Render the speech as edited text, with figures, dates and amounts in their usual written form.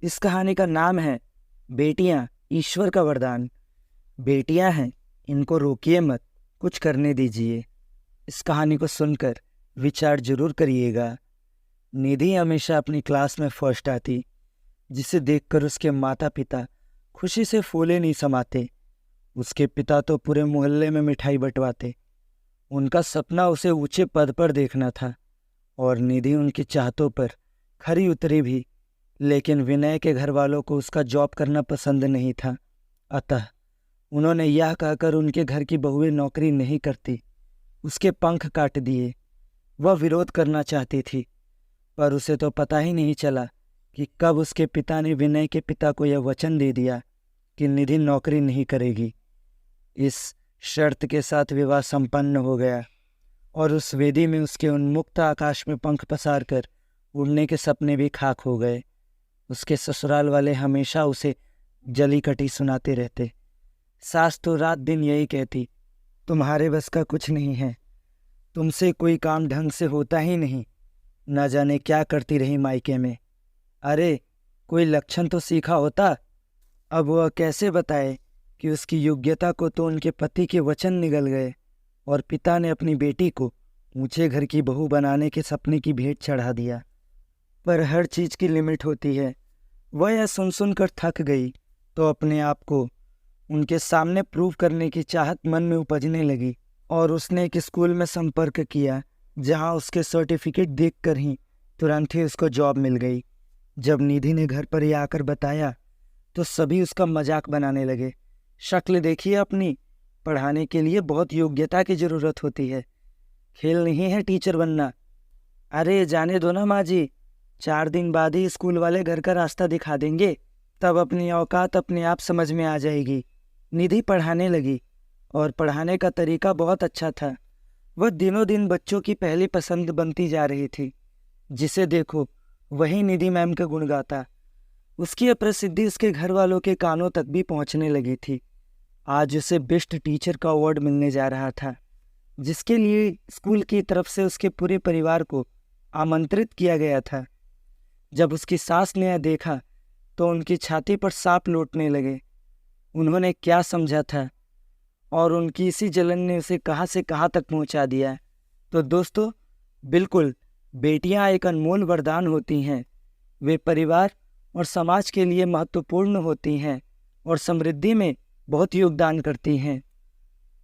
इस कहानी का नाम है बेटियां ईश्वर का वरदान। बेटियां हैं, इनको रोकिए मत, कुछ करने दीजिए। इस कहानी को सुनकर विचार जरूर करिएगा। निधि हमेशा अपनी क्लास में फर्स्ट आती, जिसे देखकर उसके माता पिता खुशी से फूले नहीं समाते। उसके पिता तो पूरे मोहल्ले में मिठाई बंटवाते। उनका सपना उसे ऊंचे पद पर देखना था और निधि उनकी चाहतों पर खरी उतरी भी। लेकिन विनय के घर वालों को उसका जॉब करना पसंद नहीं था। अतः उन्होंने यह कहकर उनके घर की बहुएं नौकरी नहीं करती, उसके पंख काट दिए। वह विरोध करना चाहती थी, पर उसे तो पता ही नहीं चला कि कब उसके पिता ने विनय के पिता को यह वचन दे दिया कि निधि नौकरी नहीं करेगी। इस शर्त के साथ विवाह संपन्न हो गया और उस वेदी में उसके उन्मुक्त आकाश में पंख पसार कर उड़ने के सपने भी खाक हो गए। उसके ससुराल वाले हमेशा उसे जली कटी सुनाते रहते। सास तो रात दिन यही कहती, तुम्हारे बस का कुछ नहीं है, तुमसे कोई काम ढंग से होता ही नहीं। न जाने क्या करती रही मायके में। अरे कोई लक्षण तो सीखा होता। अब वह कैसे बताए कि उसकी योग्यता को तो उनके पति के वचन निगल गए और पिता ने अपनी बेटी को ऊंचे घर की बहू बनाने के सपने की भेंट चढ़ा दिया। पर हर चीज की लिमिट होती है। वह यह सुन कर थक गई तो अपने आप को उनके सामने प्रूव करने की चाहत मन में उपजने लगी और उसने एक स्कूल में संपर्क किया, जहां उसके सर्टिफिकेट देखकर ही तुरंत ही उसको जॉब मिल गई। जब निधि ने घर पर ही आकर बताया तो सभी उसका मजाक बनाने लगे। शक्ल देखिए अपनी, पढ़ाने के लिए बहुत योग्यता की जरूरत होती है, खेल नहीं है टीचर बनना। अरे जाने दो ना माँ जी, 4 दिन बाद ही स्कूल वाले घर का रास्ता दिखा देंगे, तब अपनी औकात अपने आप समझ में आ जाएगी। निधि पढ़ाने लगी और पढ़ाने का तरीका बहुत अच्छा था। वह दिनों दिन बच्चों की पहली पसंद बनती जा रही थी। जिसे देखो वही निधि मैम का गुण गाता। उसकी यह प्रसिद्धि उसके घर वालों के कानों तक भी पहुंचने लगी थी। आज उसे बेस्ट टीचर का अवार्ड मिलने जा रहा था, जिसके लिए स्कूल की तरफ से उसके पूरे परिवार को आमंत्रित किया गया था। जब उसकी सास ने यह देखा तो उनकी छाती पर सांप लौटने लगे। उन्होंने क्या समझा था और उनकी इसी जलन ने उसे कहाँ से कहाँ तक पहुँचा दिया। तो दोस्तों, बिल्कुल, बेटियां एक अनमोल वरदान होती हैं। वे परिवार और समाज के लिए महत्वपूर्ण होती हैं और समृद्धि में बहुत योगदान करती हैं।